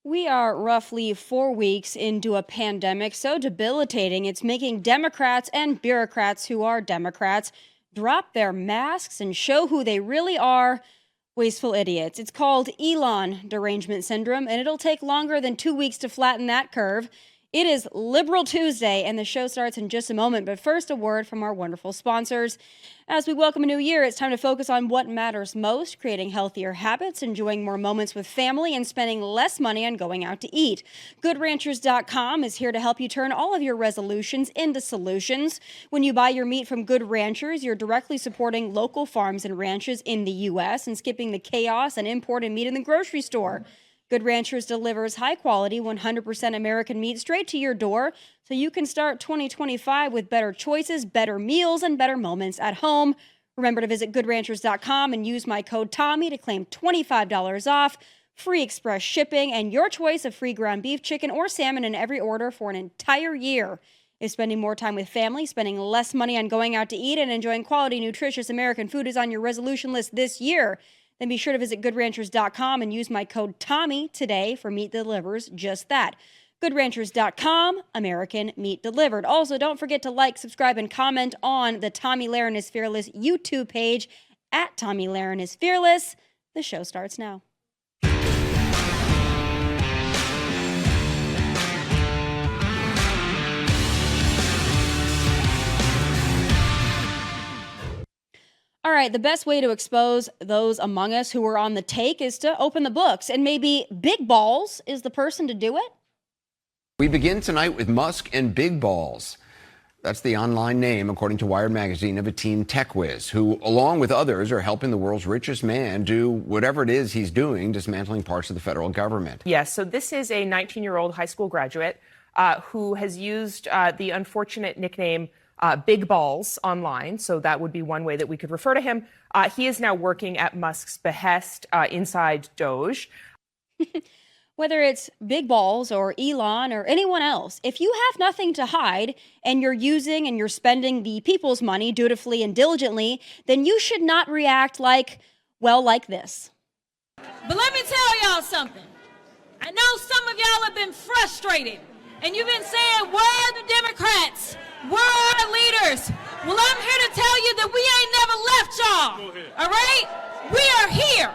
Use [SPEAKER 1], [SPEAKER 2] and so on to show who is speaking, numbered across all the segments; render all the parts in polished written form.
[SPEAKER 1] We are roughly 4 weeks into a pandemic so debilitating it's making Democrats and bureaucrats who are Democrats drop their masks and show who they really are, wasteful idiots. It's called Elon derangement syndrome, and it'll take longer than 2 weeks to flatten that curve. It is Liberal Tuesday, and the show starts in just a moment. But first, a word from our wonderful sponsors. As we welcome a new year, it's time to focus on what matters most, creating healthier habits, enjoying more moments with family, and spending less money on going out to eat. GoodRanchers.com is here to help you turn all of your resolutions into solutions. When you buy your meat from Good Ranchers, you're directly supporting local farms and ranches in the U.S. and skipping the chaos and imported meat in the grocery store. Good Ranchers delivers high-quality, 100% American meat straight to your door so you can start 2025 with better choices, better meals, and better moments at home. Remember to visit goodranchers.com and use my code Tommy to claim $25 off, free express shipping, and your choice of free ground beef, chicken, or salmon in every order for an entire year. If spending more time with family, spending less money on going out to eat, and enjoying quality, nutritious American food is on your resolution list this year, then be sure to visit goodranchers.com and use my code Tommy today for meat that delivers just that. Goodranchers.com, American meat delivered. Also, don't forget to like, subscribe, and comment on the Tomi Lahren is Fearless YouTube page at Tomi Lahren is Fearless. The show starts now. All right, the best way to expose those among us who are on the take is to open the books, and maybe Big Balls is the person to do it.
[SPEAKER 2] We begin tonight with Musk and Big Balls. That's the online name, according to Wired magazine, of a teen tech whiz who, along with others, are helping the world's richest man do whatever it is he's doing, dismantling parts of the federal government.
[SPEAKER 3] Yes, so this is a 19-year-old high school graduate who has used the unfortunate nickname Big Balls online, so that would be one way that we could refer to him. He is now working at Musk's behest inside DOGE.
[SPEAKER 1] Whether it's Big Balls or Elon or anyone else, if you have nothing to hide and you're using and you're spending the people's money dutifully and diligently, then you should not react like this.
[SPEAKER 4] But let me tell y'all something. I know some of y'all have been frustrated and you've been saying, where are the Democrats? Where are our leaders? Well, I'm here to tell you that we ain't never left y'all, all right? We are here.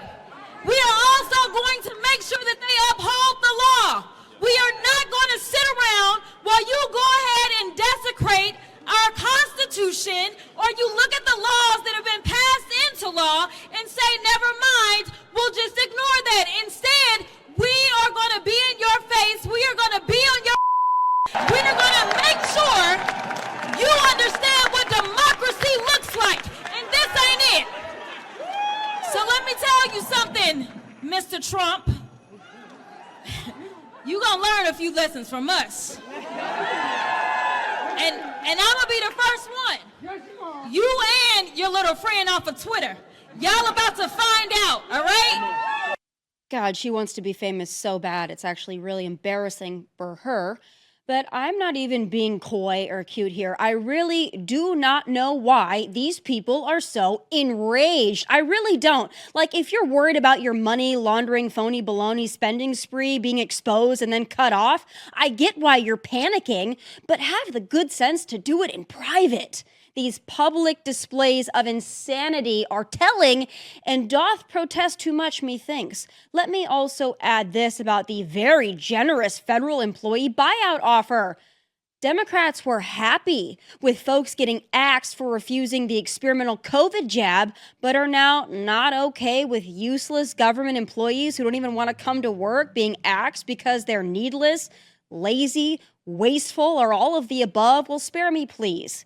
[SPEAKER 4] We are also going to make sure that they uphold the law. We are not going to sit around while you go ahead and desecrate our Constitution, or you look at the laws that have been passed into law and say, never mind, we'll just ignore that. Instead, we are going to be in your face. We are going to be on your we are going to make sure you understand what democracy looks like, and this ain't it. So let me tell you something, Mr. Trump. You're going to learn a few lessons from us. And I'm going to be the first one. You and your little friend off of Twitter. Y'all about to find out, all right?
[SPEAKER 1] God, she wants to be famous so bad. It's actually really embarrassing for her. But I'm not even being coy or cute here. I really do not know why these people are so enraged. I really don't. Like, if you're worried about your money laundering, phony baloney spending spree being exposed and then cut off, I get why you're panicking, but have the good sense to do it in private. These public displays of insanity are telling, and doth protest too much, methinks. Let me also add this about the very generous federal employee buyout offer. Democrats were happy with folks getting axed for refusing the experimental COVID jab, but are now not okay with useless government employees who don't even want to come to work being axed because they're needless, lazy, wasteful, or all of the above. Well, spare me, please.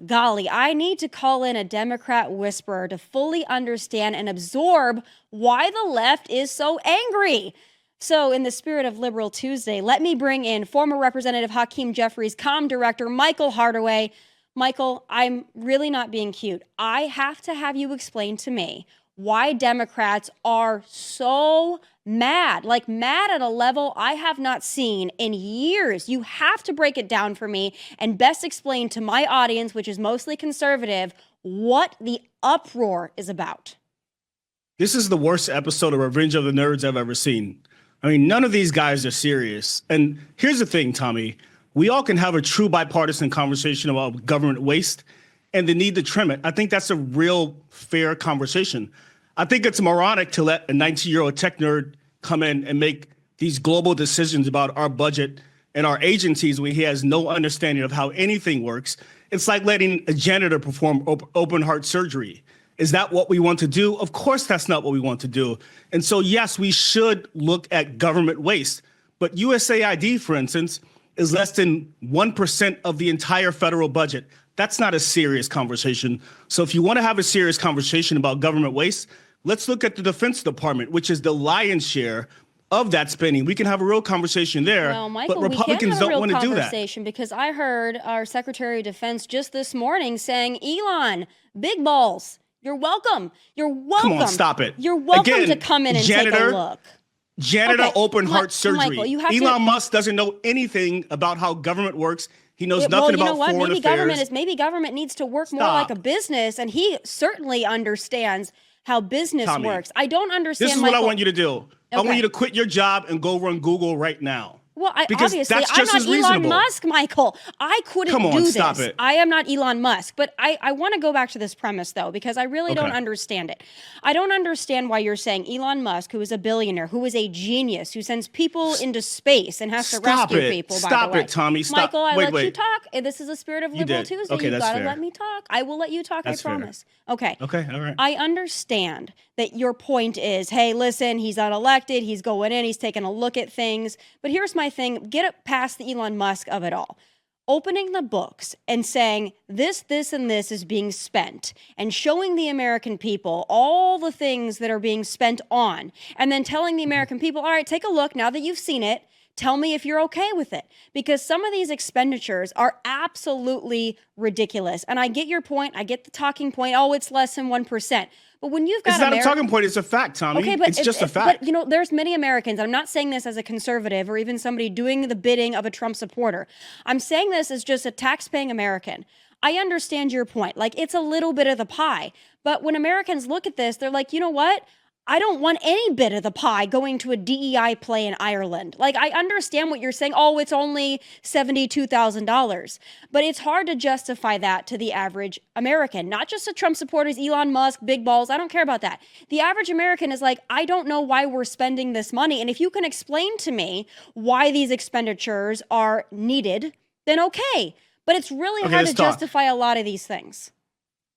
[SPEAKER 1] Golly, I need to call in a Democrat whisperer to fully understand and absorb why the left is so angry. So, in the spirit of Liberal Tuesday, let me bring in former Representative Hakeem Jeffries, comm director Michael Hardaway. Michael, I'm really not being cute. I have to have you explain to me why Democrats are so mad, like mad at a level I have not seen in years. You have to break it down for me and best explain to my audience, which is mostly conservative, what the uproar is about.
[SPEAKER 5] This is the worst episode of Revenge of the Nerds I've ever seen. I mean, none of these guys are serious. And here's the thing, Tommy. We all can have a true bipartisan conversation about government waste and the need to trim it. I think that's a real fair conversation. I think it's moronic to let a 19-year-old tech nerd come in and make these global decisions about our budget and our agencies when he has no understanding of how anything works. It's like letting a janitor perform open heart surgery. Is that what we want to do? Of course, that's not what we want to do. And so, yes, we should look at government waste. But USAID, for instance, is less than 1% of the entire federal budget. That's not a serious conversation. So if you want to have a serious conversation about government waste, let's look at the Defense Department, which is the lion's share of that spending. We can have a real conversation there,
[SPEAKER 1] well, Michael,
[SPEAKER 5] but Republicans don't want to do that.
[SPEAKER 1] Because I heard our Secretary of Defense just this morning saying, Elon, big balls, you're welcome. You're welcome.
[SPEAKER 5] Come on, stop it.
[SPEAKER 1] You're welcome to come in and take a look.
[SPEAKER 5] Janitor open heart surgery.
[SPEAKER 1] Michael,
[SPEAKER 5] Elon Musk doesn't know anything about how government works. He knows nothing about foreign affairs.
[SPEAKER 1] Maybe government needs to work more like a business, and he certainly understands how business works. I don't understand.
[SPEAKER 5] This is what I want you to do. I want you to quit your job and go run Google right now.
[SPEAKER 1] Well, obviously, I'm not Elon Musk, Michael. I couldn't do this.
[SPEAKER 5] Stop it.
[SPEAKER 1] I am not Elon Musk. But I want to go back to this premise, though, because I really don't understand it. I don't understand why you're saying Elon Musk, who is a billionaire, who is a genius, who sends people into space and has to rescue people, by the way.
[SPEAKER 5] Stop it, Tommy. Stop.
[SPEAKER 1] Michael, I let you talk. This is the spirit of Liberal Tuesday.
[SPEAKER 5] Okay,
[SPEAKER 1] You've got to
[SPEAKER 5] fair.
[SPEAKER 1] let me talk. I will let you talk, I promise. Okay.
[SPEAKER 5] Okay, all right.
[SPEAKER 1] I understand that your point is, hey, listen, he's unelected, he's going in, he's taking a look at things. But here's my thing, get it past the Elon Musk of it all. Opening the books and saying this, and this is being spent and showing the American people all the things that are being spent on, and then telling the American people, all right, take a look now that you've seen it. Tell me if you're okay with it, because some of these expenditures are absolutely ridiculous. And I get your point. I get the talking point. Oh, it's less than 1%. But when you've got
[SPEAKER 5] it's not a talking point. It's a fact, Tommy.
[SPEAKER 1] Okay, but
[SPEAKER 5] it's just a fact.
[SPEAKER 1] But, you know, there's many Americans. I'm not saying this as a conservative or even somebody doing the bidding of a Trump supporter. I'm saying this as just a tax-paying American. I understand your point. Like, it's a little bit of the pie. But when Americans look at this, they're like, you know what? I don't want any bit of the pie going to a DEI play in Ireland. Like, I understand what you're saying. Oh, it's only $72,000. But it's hard to justify that to the average American, not just the Trump supporters, Elon Musk, big balls. I don't care about that. The average American is like, I don't know why we're spending this money. And if you can explain to me why these expenditures are needed, then okay. But it's really hard to justify a lot of these things.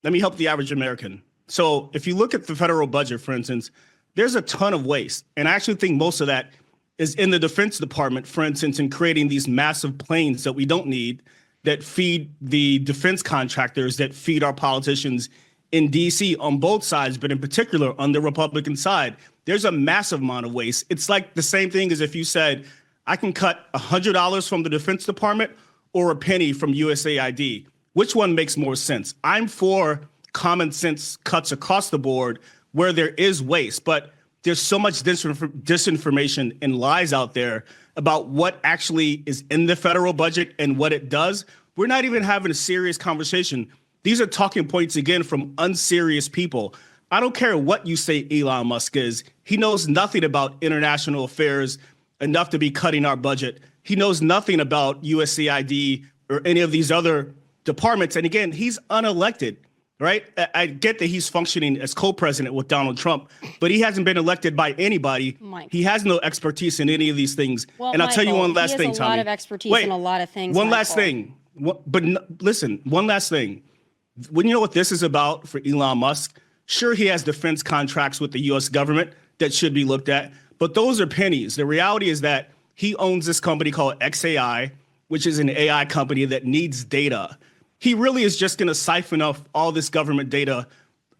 [SPEAKER 5] Let me help the average American. So if you look at the federal budget, for instance, there's a ton of waste. And I actually think most of that is in the Defense Department, for instance, in creating these massive planes that we don't need, that feed the defense contractors, that feed our politicians in D.C. on both sides, but in particular on the Republican side. There's a massive amount of waste. It's like the same thing as if you said, I can cut $100 from the Defense Department or a penny from USAID. Which one makes more sense? I'm for common sense cuts across the board where there is waste, but there's so much disinformation and lies out there about what actually is in the federal budget and what it does. We're not even having a serious conversation. These are talking points, again, from unserious people. I don't care what you say Elon Musk is. He knows nothing about international affairs enough to be cutting our budget. He knows nothing about USAID or any of these other departments. And again, he's unelected. Right? I get that he's functioning as co-president with Donald Trump, but he hasn't been elected by anybody. He has no expertise in any of these things.
[SPEAKER 1] Well,
[SPEAKER 5] and I'll tell you one last thing, Tommy.
[SPEAKER 1] He has a lot of expertise in a lot of things.
[SPEAKER 5] One last thing. Listen, one last thing. When you know what this is about for Elon Musk, sure, he has defense contracts with the U.S. government that should be looked at, but those are pennies. The reality is that he owns this company called XAI, which is an AI company that needs data. He really is just going to siphon off all this government data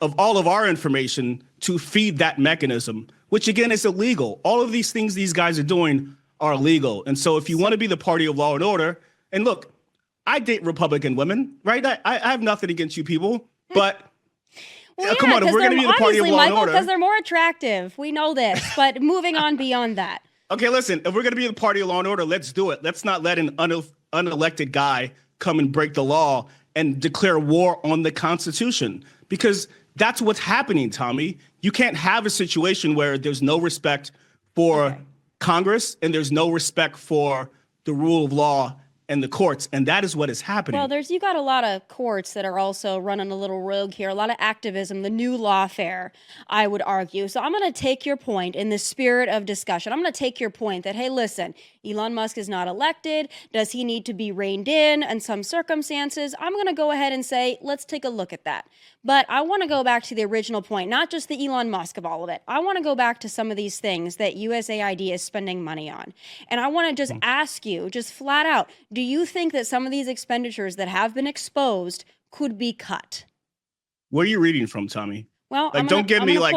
[SPEAKER 5] of all of our information to feed that mechanism, which again is illegal. All of these things these guys are doing are illegal. And so if you want to be the party of law and order, and look, I date Republican women, right? I have nothing against you people, but come on, if we're going to be the party of law and order.
[SPEAKER 1] Because they're more attractive. We know this, but moving on beyond that.
[SPEAKER 5] Okay, listen, if we're going to be the party of law and order, let's do it. Let's not let an unelected guy come and break the law and declare war on the Constitution, because that's what's happening, Tommy. You can't have a situation where there's no respect for Congress and there's no respect for the rule of law and the courts. And that is what is happening.
[SPEAKER 1] Well, you got a lot of courts that are also running a little rogue here, a lot of activism, the new lawfare, I would argue. So I'm going to take your point in the spirit of discussion. I'm going to take your point that, hey, listen, Elon Musk is not elected. Does he need to be reined in some circumstances? I'm going to go ahead and say, let's take a look at that. But I want to go back to the original point, not just the Elon Musk of all of it. I want to go back to some of these things that USAID is spending money on. And I want to just ask you, just flat out, do you think that some of these expenditures that have been exposed could be cut?
[SPEAKER 5] Where are you reading from, Tommy?
[SPEAKER 1] Well,
[SPEAKER 5] don't give me like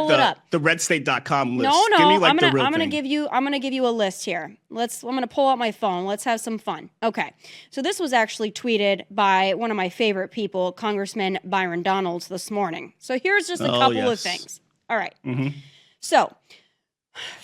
[SPEAKER 5] the redstate.com list.
[SPEAKER 1] No,
[SPEAKER 5] give me like
[SPEAKER 1] I'm gonna give you a list here. I'm gonna pull out my phone. Let's have some fun. Okay. So this was actually tweeted by one of my favorite people, Congressman Byron Donalds, this morning. So here's just a couple of things. All right. So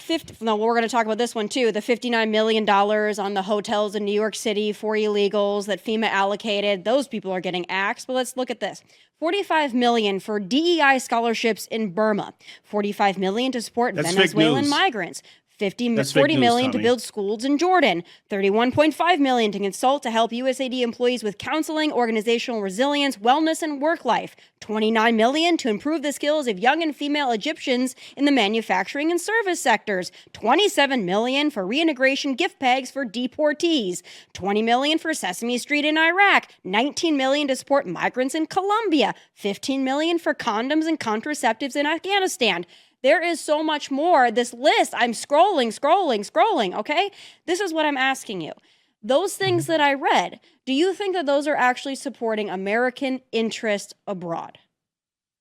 [SPEAKER 1] we're going to talk about this one too. The $59 million on the hotels in New York City for illegals that FEMA allocated. Those people are getting axed. But let's look at this. $45 million for DEI scholarships in Burma. $45 million to support Venezuelan migrants. $40 million to build schools in Jordan, $31.5 million to consult to help USAID employees with counseling, organizational resilience, wellness, and work life, $29 million to improve the skills of young and female Egyptians in the manufacturing and service sectors, $27 million for reintegration gift bags for deportees, $20 million for Sesame Street in Iraq, $19 million to support migrants in Colombia, $15 million for condoms and contraceptives in Afghanistan. There is so much more. This list, I'm scrolling, okay? This is what I'm asking you. Those things that I read, do you think that those are actually supporting American interest abroad?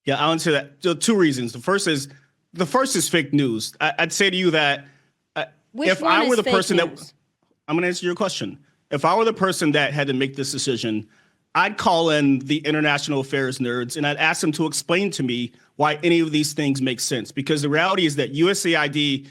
[SPEAKER 5] Yeah, I'll answer that. So 2 reasons. The first is fake news. I'd say to you that if I were the person that, I'm going to answer your question. If I were the person that had to make this decision, I'd call in the international affairs nerds and I'd ask them to explain to me why any of these things make sense. Because the reality is that USAID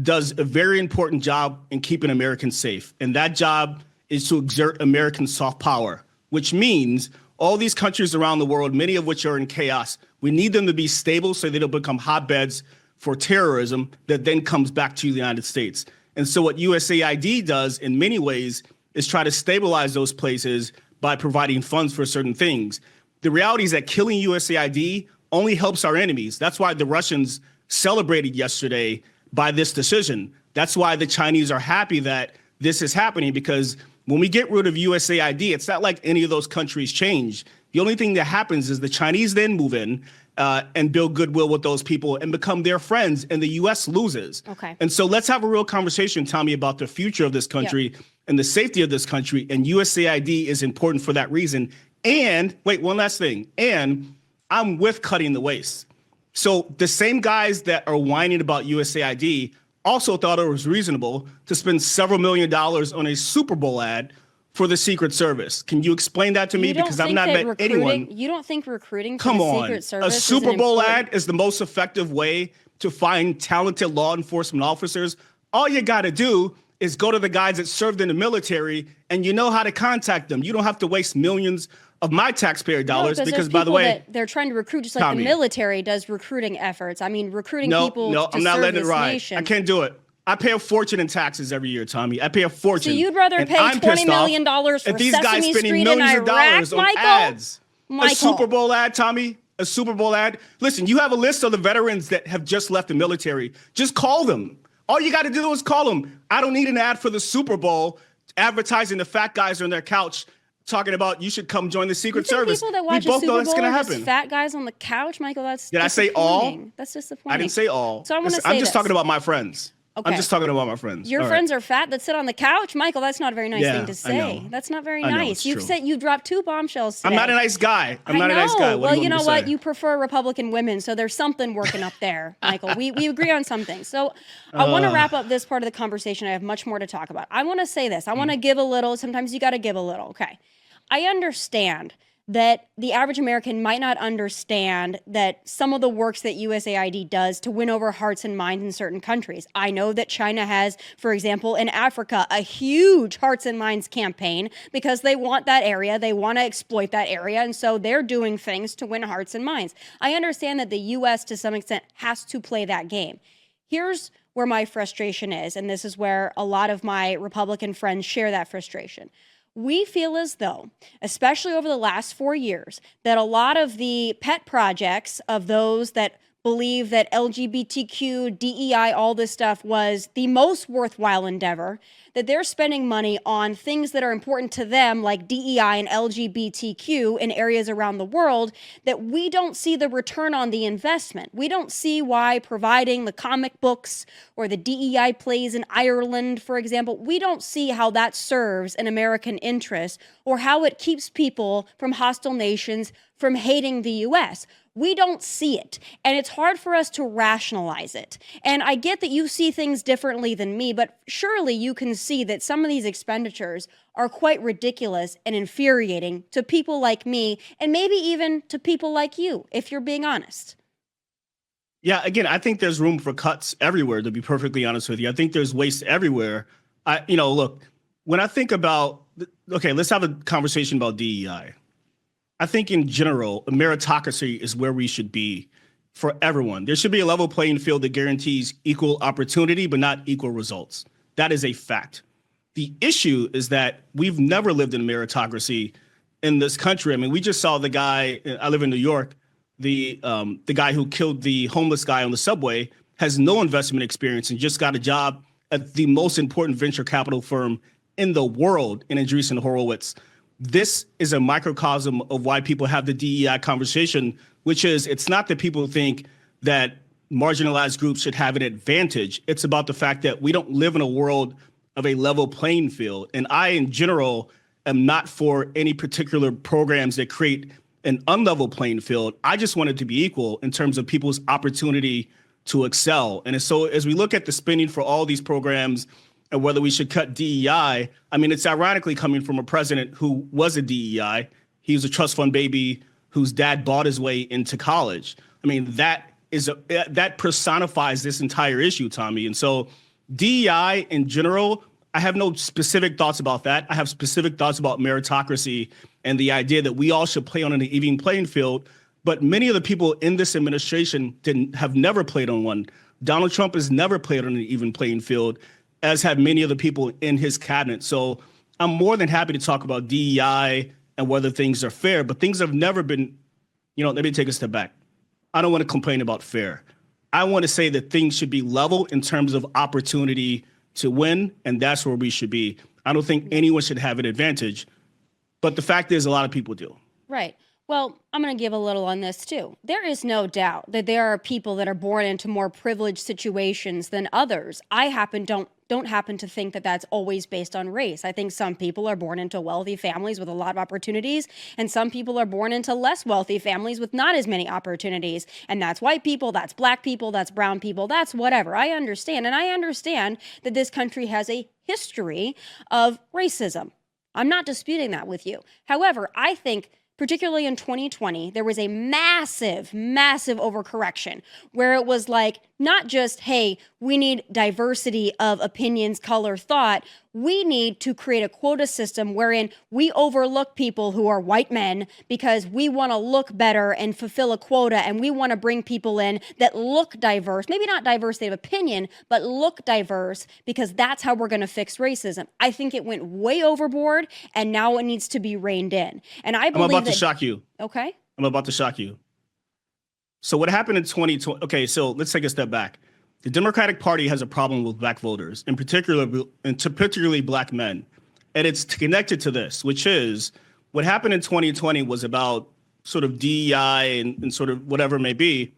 [SPEAKER 5] does a very important job in keeping Americans safe. And that job is to exert American soft power, which means all these countries around the world, many of which are in chaos, we need them to be stable so they don't become hotbeds for terrorism that then comes back to the United States. And so what USAID does in many ways is try to stabilize those places by providing funds for certain things. The reality is that killing USAID only helps our enemies. That's why the Russians celebrated yesterday by this decision. That's why the Chinese are happy that this is happening, because when we get rid of USAID, it's not like any of those countries change. The only thing that happens is the Chinese then move in and build goodwill with those people and become their friends, and the U.S. loses. Okay. And so let's have a real conversation, Tommy, about the future of this country and the safety of this country, and USAID is important for that reason. And wait, one last thing. And I'm with cutting the waste. So the same guys that are whining about USAID also thought it was reasonable to spend several $1 million on a Super Bowl ad for the Secret Service. Can you explain that to me? Because I've not met anyone.
[SPEAKER 1] You don't think recruiting for the Secret Service
[SPEAKER 5] a Super Bowl ad is the most effective way to find talented law enforcement officers? All you got to do is go to the guys that served in the military, and you know how to contact them. You don't have to waste millions of my taxpayer dollars, because by the way,
[SPEAKER 1] they're trying to recruit just like the military does recruiting efforts. I mean, recruiting people to
[SPEAKER 5] I'm not
[SPEAKER 1] serve
[SPEAKER 5] letting it
[SPEAKER 1] this
[SPEAKER 5] ride.
[SPEAKER 1] nation.
[SPEAKER 5] I can't do it. I pay a fortune in taxes every year, Tommy. I pay a fortune.
[SPEAKER 1] So you'd rather pay $20 million for
[SPEAKER 5] these guys
[SPEAKER 1] Sesame
[SPEAKER 5] spending
[SPEAKER 1] Street in
[SPEAKER 5] millions
[SPEAKER 1] Iraq,
[SPEAKER 5] of dollars on
[SPEAKER 1] Michael?
[SPEAKER 5] ads.
[SPEAKER 1] Michael.
[SPEAKER 5] A Super Bowl ad, Tommy. A Super Bowl ad. Listen, you have a list of the veterans that have just left the military. Just call them. All you got to do is call them. I don't need an ad for the Super Bowl advertising the fat guys on their couch talking about you should come join the Secret Service.
[SPEAKER 1] People that watch
[SPEAKER 5] we both
[SPEAKER 1] Super
[SPEAKER 5] know that's
[SPEAKER 1] Bowl
[SPEAKER 5] going to
[SPEAKER 1] are just
[SPEAKER 5] happen.
[SPEAKER 1] fat guys on the couch, Michael. That's
[SPEAKER 5] Did I say all?
[SPEAKER 1] That's disappointing.
[SPEAKER 5] I didn't say all.
[SPEAKER 1] So I'm
[SPEAKER 5] just talking about my friends.
[SPEAKER 1] Okay.
[SPEAKER 5] I'm just talking about my friends.
[SPEAKER 1] Your friends are fat that sit on the couch? Michael, that's not a very nice thing to say. That's not very nice. You dropped 2 bombshells today.
[SPEAKER 5] I'm not a nice guy. I'm not a nice guy.
[SPEAKER 1] Well, you know what? You prefer Republican women, so there's something working up there, Michael. We agree on something. So I want to wrap up this part of the conversation. I have much more to talk about. I want to say this. I want to give a little. Sometimes you got to give a little. Okay. I understand that the average American might not understand that some of the works that USAID does to win over hearts and minds in certain countries. I know that China has, for example, in Africa, a huge hearts and minds campaign because they want that area, they want to exploit that area, and so they're doing things to win hearts and minds. I understand that the U.S. to some extent has to play that game. Here's where my frustration is, and this is where a lot of my Republican friends share that frustration. We feel as though, especially over the last 4 years, that a lot of the pet projects of those that believe that LGBTQ, DEI, all this stuff was the most worthwhile endeavor, that they're spending money on things that are important to them, like DEI and LGBTQ in areas around the world, that we don't see the return on the investment. We don't see why providing the comic books or the DEI plays in Ireland, for example, we don't see how that serves an American interest or how it keeps people from hostile nations from hating the U.S. We don't see it, and it's hard for us to rationalize it. And I get that you see things differently than me, but surely you can see that some of these expenditures are quite ridiculous and infuriating to people like me, and maybe even to people like you, if you're being honest.
[SPEAKER 5] Yeah, again, I think there's room for cuts everywhere, to be perfectly honest with you. I think there's waste everywhere. Look, when I think about, okay, let's have a conversation about DEI. I think in general, a meritocracy is where we should be for everyone. There should be a level playing field that guarantees equal opportunity, but not equal results. That is a fact. The issue is that we've never lived in a meritocracy in this country. I mean, we just saw the guy, I live in New York, the guy who killed the homeless guy on the subway has no investment experience and just got a job at the most important venture capital firm in the world in Andreessen Horowitz. This is a microcosm of why people have the DEI conversation, which is it's not that people think that marginalized groups should have an advantage. It's about the fact that we don't live in a world of a level playing field. And I, in general, am not for any particular programs that create an unlevel playing field. I just want it to be equal in terms of people's opportunity to excel. And so as we look at the spending for all these programs, and whether we should cut DEI, I mean, it's ironically coming from a president who was a DEI. He was a trust fund baby whose dad bought his way into college. I mean, that personifies this entire issue, Tommy. And so DEI in general, I have no specific thoughts about that. I have specific thoughts about meritocracy and the idea that we all should play on an even playing field. But many of the people in this administration have never played on one. Donald Trump has never played on an even playing field, as have many of the people in his cabinet. So I'm more than happy to talk about DEI and whether things are fair, but things have never been, let me take a step back. I don't want to complain about fair. I want to say that things should be level in terms of opportunity to win, and that's where we should be. I don't think anyone should have an advantage, but the fact is a lot of people do.
[SPEAKER 1] Right. Well, I'm going to give a little on this too. There is no doubt that there are people that are born into more privileged situations than others. I don't happen to think that that's always based on race. I think some people are born into wealthy families with a lot of opportunities, and some people are born into less wealthy families with not as many opportunities. And that's white people, that's black people, that's brown people, that's whatever. I understand. And I understand that this country has a history of racism. I'm not disputing that with you. However, I think particularly in 2020, there was a massive, massive overcorrection where it was like, not just, hey, we need diversity of opinions, color, thought. We need to create a quota system wherein we overlook people who are white men because we want to look better and fulfill a quota, and we want to bring people in that look diverse, maybe not diversity of opinion, but look diverse, because that's how we're going to fix racism. I think it went way overboard, and now it needs to be reined in. And I believe
[SPEAKER 5] I'm about to shock you.
[SPEAKER 1] Okay.
[SPEAKER 5] I'm about to shock you. So what happened in 2020? Okay, so let's take a step back. The Democratic Party has a problem with black voters, in particularly black men. And it's connected to this, which is what happened in 2020 was about sort of DEI and sort of whatever it may be.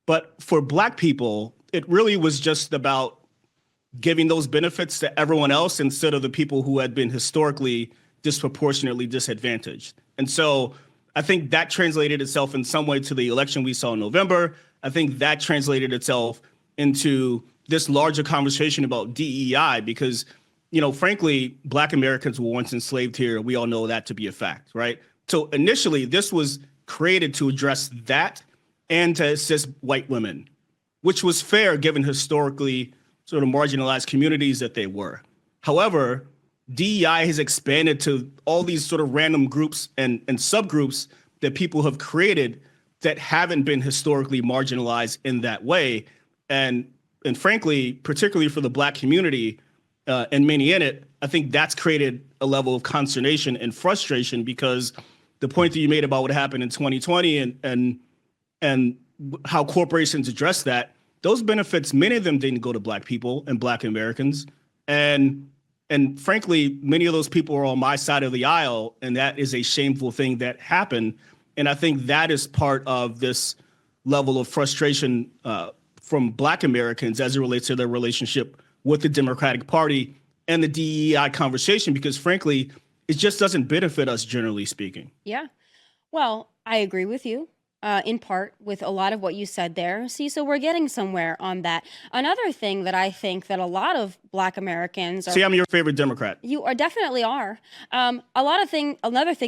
[SPEAKER 5] But for black people, it really was just about giving those benefits to everyone else instead of the people who had been historically disproportionately disadvantaged. And so I think that translated itself in some way to the election we saw in November. I think that translated itself into this larger conversation about DEI because, frankly, black Americans were once enslaved here. We all know that to be a fact, right? So initially, this was created to address that and to assist white women, which was fair given historically sort of marginalized communities that they were. However, DEI has expanded to all these sort of random groups and subgroups that people have created that haven't been historically marginalized in that way. And and frankly, particularly for the Black community and many in it, I think that's created a level of consternation and frustration, because the point that you made about what happened in 2020 and how corporations address that, those benefits, many of them didn't go to Black people and Black Americans. And frankly, many of those people are on my side of the aisle, and that is a shameful thing that happened. And I think that is part of this level of frustration from Black Americans as it relates to their relationship with the Democratic Party and the DEI conversation, because frankly, it just doesn't benefit us, generally speaking.
[SPEAKER 1] Yeah. Well, I agree with you. In part with a lot of what you said there. See, so we're getting somewhere on that. Another thing that I think that a lot of Black Americans are...
[SPEAKER 5] See, I'm your favorite Democrat.
[SPEAKER 1] You are definitely are. Another thing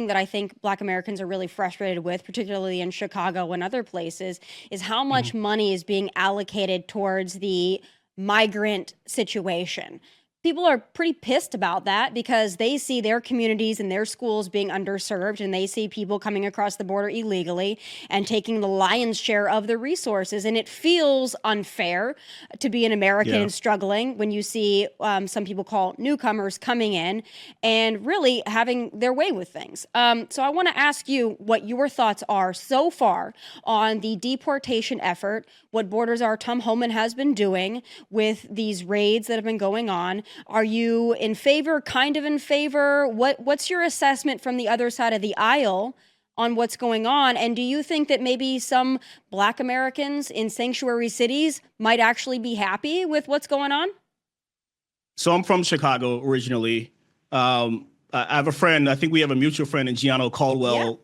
[SPEAKER 1] that I think Black Americans are really frustrated with, particularly in Chicago and other places, is how much money is being allocated towards the migrant situation. People are pretty pissed about that because they see their communities and their schools being underserved, and they see people coming across the border illegally and taking the lion's share of the resources. And it feels unfair to be an American struggling when you see some people call newcomers coming in and really having their way with things. So I want to ask you what your thoughts are so far on the deportation effort, what Borders Are Tom Homan has been doing with these raids that have been going on. Are you in favor, kind of in favor? What's your assessment from the other side of the aisle on what's going on? And do you think that maybe some Black Americans in sanctuary cities might actually be happy with what's going on?
[SPEAKER 5] So I'm from Chicago originally. I have a friend, I think we have a mutual friend in Gianno Caldwell,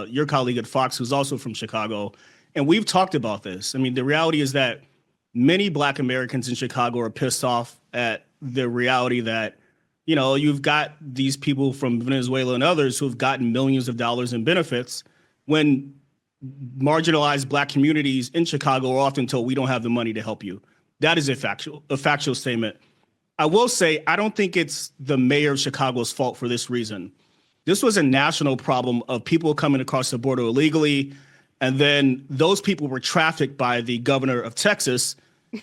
[SPEAKER 5] your colleague at Fox, who's also from Chicago. And we've talked about this. I mean, the reality is that many Black Americans in Chicago are pissed off at the reality that, you know, you've got these people from Venezuela and others who've gotten millions of dollars in benefits, when marginalized Black communities in Chicago are often told, we don't have the money to help you. That is a factual statement. I will say, I don't think it's the mayor of Chicago's fault for this reason. This was a national problem of people coming across the border illegally, and then those people were trafficked by the governor of Texas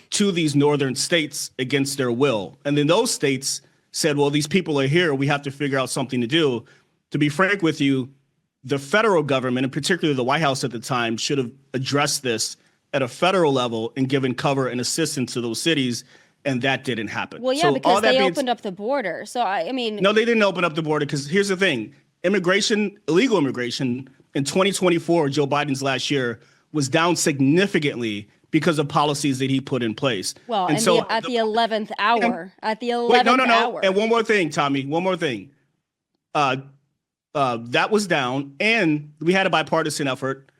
[SPEAKER 5] to these northern states against their will. And then those states said, well, these people are here, we have to figure out something to do. To be frank with you, the federal government, and particularly the White House at the time, should have addressed this at a federal level and given cover and assistance to those cities, and that didn't happen.
[SPEAKER 1] Well, yeah, so because they opened up the border. So, I mean...
[SPEAKER 5] No, they didn't open up the border, because here's the thing. Illegal immigration in 2024, Joe Biden's last year, was down significantly because of policies that he put in place.
[SPEAKER 1] Well, and so at the 11th hour,
[SPEAKER 5] hour. And one more thing, Tommy, one more thing. That was down, and we had a bipartisan effort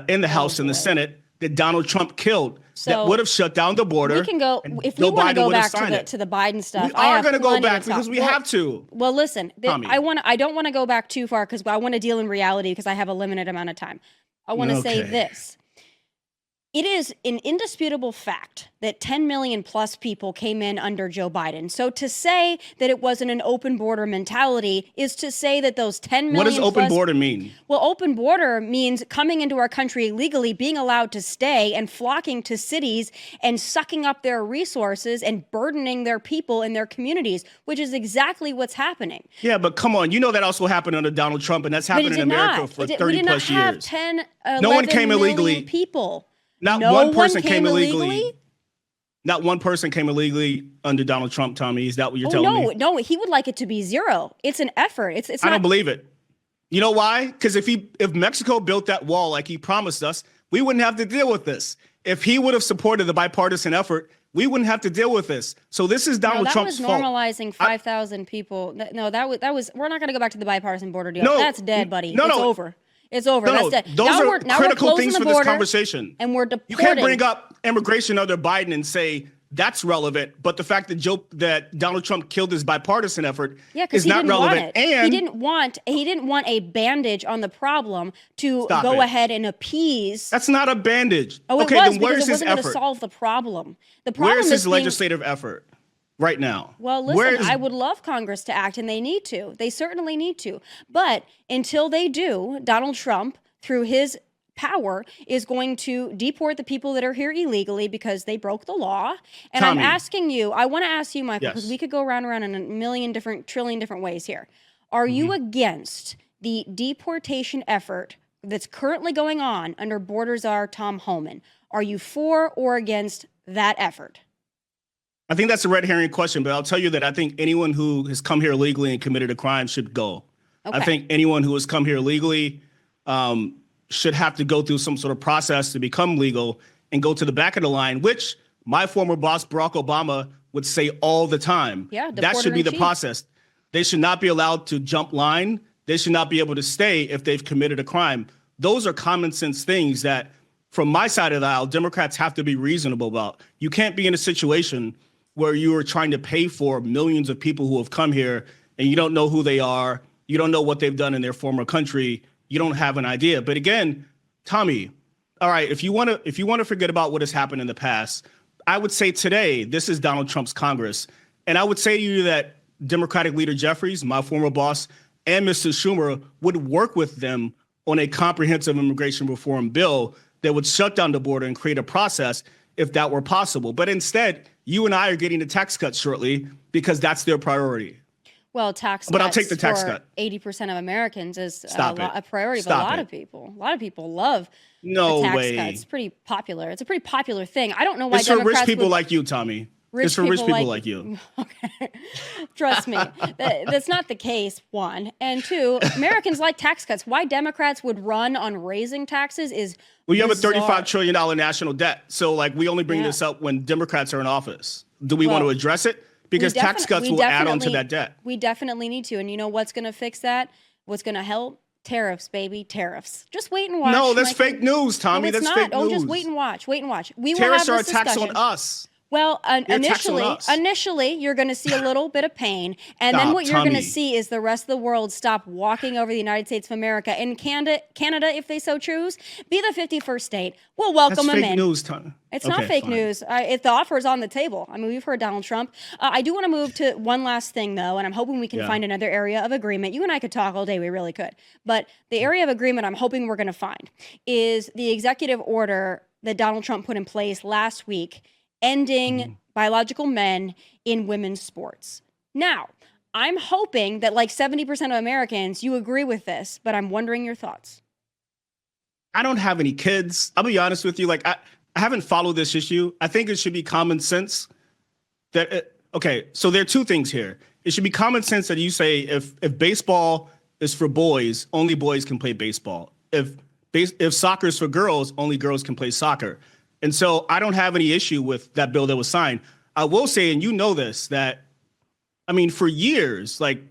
[SPEAKER 5] in the House and the Senate that Donald Trump killed, so that would have shut down the border.
[SPEAKER 1] We can go, if we want to go back to the Biden stuff.
[SPEAKER 5] We are going to go back because we have to.
[SPEAKER 1] Well, listen, I don't want to go back too far because I want to deal in reality because I have a limited amount of time. I want to say this. It is an indisputable fact that 10 million plus people came in under Joe Biden. So to say that it wasn't an open border mentality is to say that those 10 million.
[SPEAKER 5] What does open border mean?
[SPEAKER 1] Well, open border means coming into our country illegally, being allowed to stay and flocking to cities and sucking up their resources and burdening their people and their communities, which is exactly what's happening.
[SPEAKER 5] Yeah, but come on. You know that also happened under Donald Trump, and that's happened in America for 30 plus years. We did not have
[SPEAKER 1] 10,
[SPEAKER 5] no one came illegally.
[SPEAKER 1] People.
[SPEAKER 5] Not one person came illegally. Not one person came illegally under Donald Trump, Tommy. Is that what you're telling me?
[SPEAKER 1] No, he would like it to be zero. It's an effort. It's not.
[SPEAKER 5] I don't believe it. You know why? Because if Mexico built that wall like he promised us, we wouldn't have to deal with this. If he would have supported the bipartisan effort, we wouldn't have to deal with this. So this is Donald Trump's fault.
[SPEAKER 1] That was normalizing 5,000 people. No, that was. We're not going to go back to the bipartisan border deal. No, that's dead, buddy. It's over. It's over.
[SPEAKER 5] No, those are critical things for this conversation.
[SPEAKER 1] And we're deporting.
[SPEAKER 5] You can't bring up immigration under Biden and say that's relevant, but the fact that Donald Trump killed his bipartisan effort is not relevant. And
[SPEAKER 1] he didn't want a bandage on the problem to go ahead and appease.
[SPEAKER 5] That's not a bandage.
[SPEAKER 1] Oh,
[SPEAKER 5] okay, then where's his effort?
[SPEAKER 1] It wasn't going to solve the problem. The problem
[SPEAKER 5] where's his legislative effort right now?
[SPEAKER 1] Well, listen, I would love Congress to act, and they need to. They certainly need to. But until they do, Donald Trump, through his power is going to deport the people that are here illegally because they broke the law. And
[SPEAKER 5] Tomi.
[SPEAKER 1] I'm asking you, I want to ask you, Michael, because
[SPEAKER 5] Yes.
[SPEAKER 1] we could go round and round in a trillion different ways here. Are you against the deportation effort that's currently going on under border czar Tom Homan? Are you for or against that effort?
[SPEAKER 5] I think that's a red herring question, but I'll tell you that I think anyone who has come here illegally and committed a crime should go.
[SPEAKER 1] Okay.
[SPEAKER 5] I think anyone who has come here illegally should have to go through some sort of process to become legal and go to the back of the line, which my former boss, Barack Obama, would say all the time.
[SPEAKER 1] Yeah,
[SPEAKER 5] that should be the
[SPEAKER 1] deporter-in-chief.
[SPEAKER 5] process. They should not be allowed to jump line. They should not be able to stay if they've committed a crime. Those are common sense things that, from my side of the aisle, Democrats have to be reasonable about. You can't be in a situation where you are trying to pay for millions of people who have come here and you don't know who they are. You don't know what they've done in their former country. You don't have an idea. But again, Tomi, all right, if you want to forget about what has happened in the past, I would say today, this is Donald Trump's Congress. And I would say to you that Democratic leader Jeffries, my former boss, and Mr. Schumer would work with them on a comprehensive immigration reform bill that would shut down the border and create a process if that were possible. But instead, you and I are getting a tax cut shortly because that's their priority.
[SPEAKER 1] Well, tax
[SPEAKER 5] But I'll
[SPEAKER 1] cuts
[SPEAKER 5] take the tax
[SPEAKER 1] for
[SPEAKER 5] cut.
[SPEAKER 1] 80% of Americans is
[SPEAKER 5] Stop it.
[SPEAKER 1] a priority of a
[SPEAKER 5] Stop
[SPEAKER 1] lot
[SPEAKER 5] it.
[SPEAKER 1] of people. A lot of people love
[SPEAKER 5] No
[SPEAKER 1] the tax
[SPEAKER 5] way.
[SPEAKER 1] cuts. It's pretty popular. It's a pretty popular thing. I don't know why
[SPEAKER 5] It's for
[SPEAKER 1] Democrats
[SPEAKER 5] rich people
[SPEAKER 1] would,
[SPEAKER 5] like you, Tomi. It's for rich people like you.
[SPEAKER 1] Okay. Trust me. That's not the case, one. And two, Americans like tax cuts. Why Democrats would run on raising taxes is
[SPEAKER 5] Well, you have a
[SPEAKER 1] bizarre.
[SPEAKER 5] $35 trillion national debt. So, like, we only bring
[SPEAKER 1] Yeah.
[SPEAKER 5] this up when Democrats are in office. Do we want to
[SPEAKER 1] Well,
[SPEAKER 5] address it? Because tax cuts will add on to that debt.
[SPEAKER 1] We definitely need to. And you know what's going to fix that? What's going to help? Tariffs, baby, tariffs. Just wait and watch.
[SPEAKER 5] No, that's
[SPEAKER 1] Michael.
[SPEAKER 5] fake news, Tomi.
[SPEAKER 1] No, it's
[SPEAKER 5] That's
[SPEAKER 1] not.
[SPEAKER 5] fake
[SPEAKER 1] Oh,
[SPEAKER 5] news.
[SPEAKER 1] just wait and watch. Wait and watch. We will
[SPEAKER 5] Tariffs
[SPEAKER 1] have
[SPEAKER 5] are a
[SPEAKER 1] this
[SPEAKER 5] tax
[SPEAKER 1] discussion.
[SPEAKER 5] on us.
[SPEAKER 1] Well,
[SPEAKER 5] They're a tax on
[SPEAKER 1] initially,
[SPEAKER 5] us.
[SPEAKER 1] you're going to see a little bit of pain, and then
[SPEAKER 5] Stop,
[SPEAKER 1] what you're going to
[SPEAKER 5] Tomi.
[SPEAKER 1] see is the rest of the world stop walking over the United States of America. And Canada, if they so choose, be the 51st state. We'll welcome
[SPEAKER 5] That's
[SPEAKER 1] them
[SPEAKER 5] fake
[SPEAKER 1] in.
[SPEAKER 5] news, Tomi.
[SPEAKER 1] It's not
[SPEAKER 5] Okay,
[SPEAKER 1] fake
[SPEAKER 5] fine.
[SPEAKER 1] news. If the offer is on the table. I mean, we've heard Donald Trump. I do want to move to one last thing, though, and I'm hoping we can
[SPEAKER 5] Yeah.
[SPEAKER 1] find another area of agreement. You and I could talk all day. We really could. But the area of agreement I'm hoping we're going to find is the executive order that Donald Trump put in place last week, ending biological men in women's sports. Now, I'm hoping that like 70% of Americans, you agree with this, but I'm wondering your thoughts.
[SPEAKER 5] I don't have any kids. I'll be honest with you. Like, I haven't followed this issue. I think it should be common sense that, okay, so there are two things here. It should be common sense that you say if baseball is for boys, only boys can play baseball. If soccer is for girls, only girls can play soccer. And so I don't have any issue with that bill that was signed. I will say, and you know this, that, I mean, for years, like,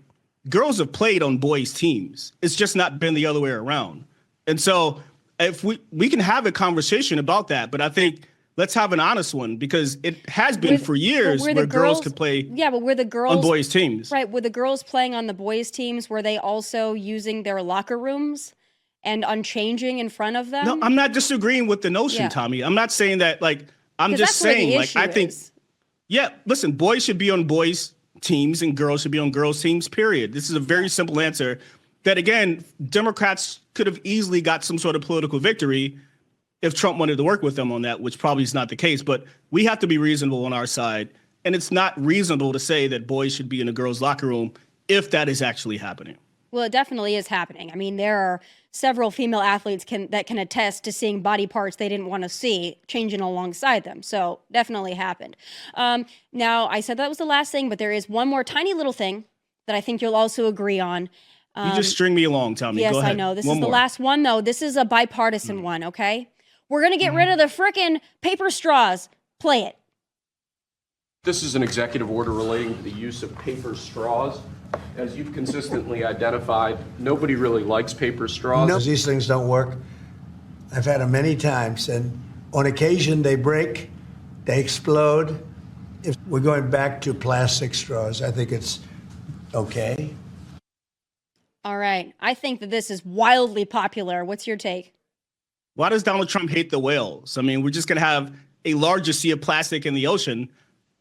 [SPEAKER 5] girls have played on boys' teams. It's just not been the other way around. And so if we can have a conversation about that, but I think let's have an honest one, because it has been for years
[SPEAKER 1] were
[SPEAKER 5] where
[SPEAKER 1] the
[SPEAKER 5] girls could play
[SPEAKER 1] Yeah, but were the girls
[SPEAKER 5] on boys' teams.
[SPEAKER 1] Right, were the girls playing on the boys' teams, were they also using their locker rooms and unchanging in front of them?
[SPEAKER 5] No, I'm not disagreeing with the notion,
[SPEAKER 1] Yeah.
[SPEAKER 5] Tomi. I'm not saying that, like, I'm
[SPEAKER 1] 'Cause
[SPEAKER 5] just
[SPEAKER 1] that's where the
[SPEAKER 5] saying, like,
[SPEAKER 1] issue
[SPEAKER 5] I think,
[SPEAKER 1] is.
[SPEAKER 5] yeah, listen, boys should be on boys' teams and girls should be on girls' teams, period. This is a very simple answer that, again, Democrats could have easily got some sort of political victory if Trump wanted to work with them on that, which probably is not the case. But we have to be reasonable on our side. And it's not reasonable to say that boys should be in a girls' locker room if that is actually happening.
[SPEAKER 1] Well, it definitely is happening. I mean, there are several female athletes that can attest to seeing body parts they didn't want to see changing alongside them. So definitely happened. Now, I said that was the last thing, but there is one more tiny little thing that I think you'll also agree on.
[SPEAKER 5] You just string me along, Tomi.
[SPEAKER 1] Yes,
[SPEAKER 5] Go ahead.
[SPEAKER 1] I know. This
[SPEAKER 5] One
[SPEAKER 1] is the
[SPEAKER 5] more.
[SPEAKER 1] last one, though. This is a bipartisan one, okay? We're going to get rid of the frickin' paper straws. Play it.
[SPEAKER 6] This is an executive order relating to the use of paper straws. As you've consistently identified, nobody really likes paper straws.
[SPEAKER 7] No, these things don't work. I've had them many times, and on occasion they break, they explode. If we're going back to plastic straws, I think it's okay.
[SPEAKER 1] All right. I think that this is wildly popular. What's your take?
[SPEAKER 5] Why does Donald Trump hate the whales? I mean, we're just going to have a larger sea of plastic in the ocean.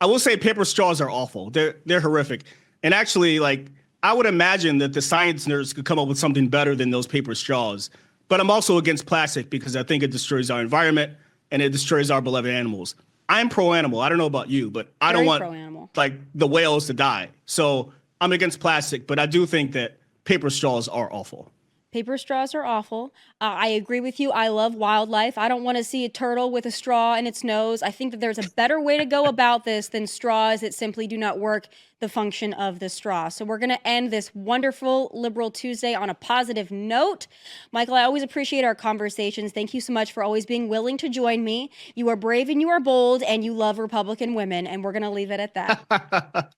[SPEAKER 5] I will say paper straws are awful. They're horrific. And actually, like, I would imagine that the science nerds could come up with something better than those paper straws. But I'm also against plastic because I think it destroys our environment and it destroys our beloved animals. I'm pro-animal. I don't know about you, but I don't want like the whales to die. So I'm against plastic, but I do think that paper straws are awful.
[SPEAKER 1] Paper straws are awful. I agree with you. I love wildlife. I don't want to see a turtle with a straw in its nose. I think that there's a better way to go about this than straws that simply do not work the function of the straw. So we're going to end this wonderful Liberal Tuesday on a positive note. Michael, I always appreciate our conversations. Thank you so much for always being willing to join me. You are brave and you are bold and you love Republican women. And we're going to leave it at that.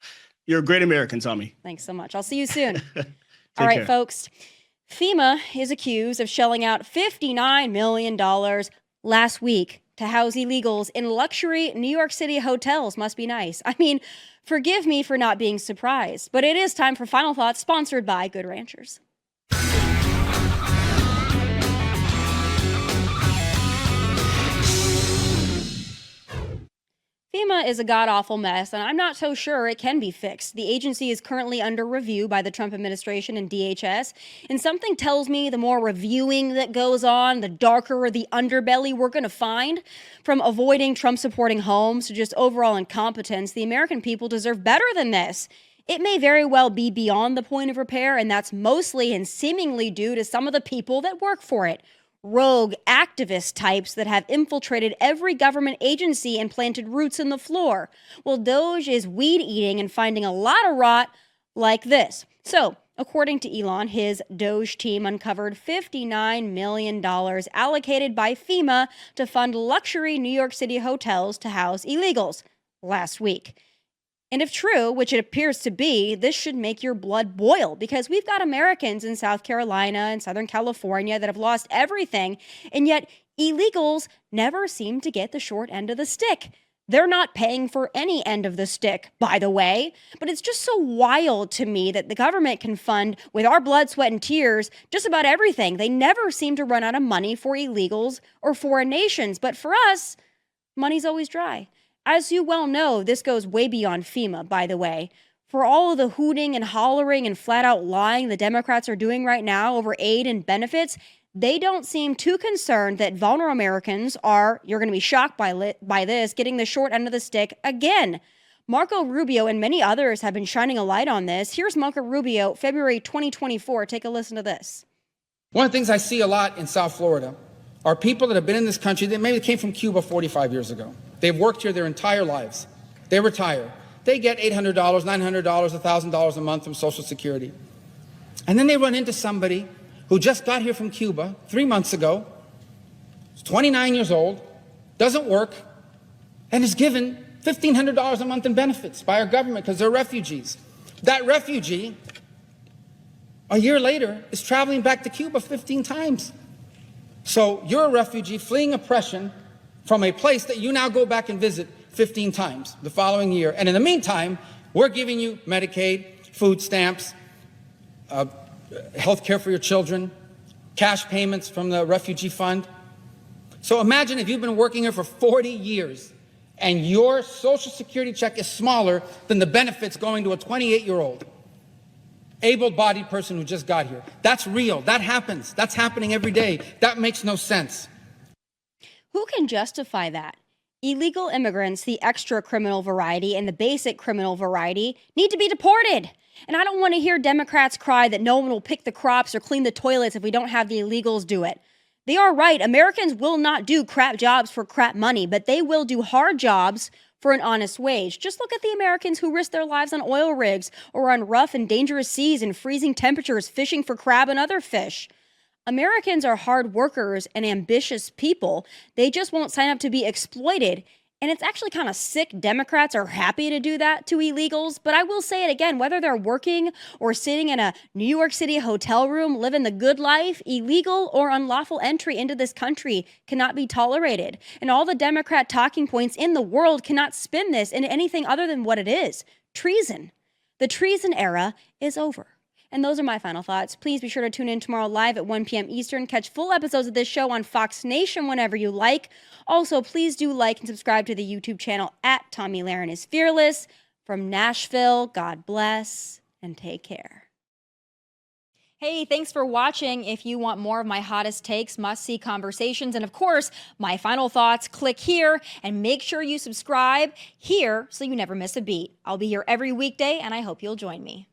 [SPEAKER 5] You're a great American, Tomi.
[SPEAKER 1] Thanks so much. I'll see you soon. All right,
[SPEAKER 5] care.
[SPEAKER 1] folks. FEMA is accused of shelling out $59 million last week to house illegals in luxury New York City hotels. Must be nice. I mean, forgive me for not being surprised, but it is time for Final Thoughts, sponsored by Good Ranchers. FEMA is a god-awful mess, and I'm not so sure it can be fixed. The agency is currently under review by the Trump administration and DHS, and something tells me the more reviewing that goes on, the darker the underbelly we're going to find. From avoiding Trump-supporting homes to just overall incompetence, the American people deserve better than this. It may very well be beyond the point of repair, and that's mostly and seemingly due to some of the people that work for it. Rogue activist types that have infiltrated every government agency and planted roots in the floor. Well, DOGE is weed eating and finding a lot of rot like this. So, according to Elon, his DOGE team uncovered $59 million allocated by FEMA to fund luxury New York City hotels to house illegals last week. And if true, which it appears to be, this should make your blood boil, because we've got Americans in South Carolina and Southern California that have lost everything, and yet illegals never seem to get the short end of the stick. They're not paying for any end of the stick, by the way, but it's just so wild to me that the government can fund, with our blood, sweat, and tears, just about everything. They never seem to run out of money for illegals or foreign nations, but for us, money's always dry. As you well know, this goes way beyond FEMA, by the way. For all of the hooting and hollering and flat out lying the Democrats are doing right now over aid and benefits, they don't seem too concerned that vulnerable Americans are, you're going to be shocked by this, getting the short end of the stick again. Marco Rubio and many others have been shining a light on this. Here's Marco Rubio, February 2024. Take a listen to this.
[SPEAKER 8] One of the things I see a lot in South Florida are people that have been in this country that maybe came from Cuba 45 years ago. They've worked here their entire lives. They retire. They get $800, $900, $1,000 a month from Social Security. And then they run into somebody who just got here from Cuba 3 months ago, is 29 years old, doesn't work, and is given $1,500 a month in benefits by our government because they're refugees. That refugee, a year later, is traveling back to Cuba 15 times. So you're a refugee fleeing oppression from a place that you now go back and visit 15 times the following year. And in the meantime, we're giving you Medicaid, food stamps, health care for your children, cash payments from the refugee fund. So imagine if you've been working here for 40 years and your Social Security check is smaller than the benefits going to a 28-year-old able-bodied person who just got here. That's real. That happens. That's happening every day. That makes no sense.
[SPEAKER 1] Who can justify that? Illegal immigrants, the extra criminal variety and the basic criminal variety, need to be deported. And I don't want to hear Democrats cry that no one will pick the crops or clean the toilets if we don't have the illegals do it. They are right. Americans will not do crap jobs for crap money, but they will do hard jobs for an honest wage. Just look at the Americans who risk their lives on oil rigs or on rough and dangerous seas in freezing temperatures fishing for crab and other fish. Americans are hard workers and ambitious people. They just won't sign up to be exploited. And it's actually kind of sick Democrats are happy to do that to illegals. But I will say it again, whether they're working or sitting in a New York City hotel room, living the good life, illegal or unlawful entry into this country cannot be tolerated. And all the Democrat talking points in the world cannot spin this into anything other than what it is: treason. The treason era is over. And those are my final thoughts. Please be sure to tune in tomorrow live at 1 p.m. Eastern. Catch full episodes of this show on Fox Nation whenever you like. Also, please do like and subscribe to the YouTube channel at Tomi Lahren is Fearless. From Nashville, God bless and take care. Hey, thanks for watching. If you want more of my hottest takes, must-see conversations, and of course, my final thoughts, click here and make sure you subscribe here so you never miss a beat. I'll be here every weekday, and I hope you'll join me.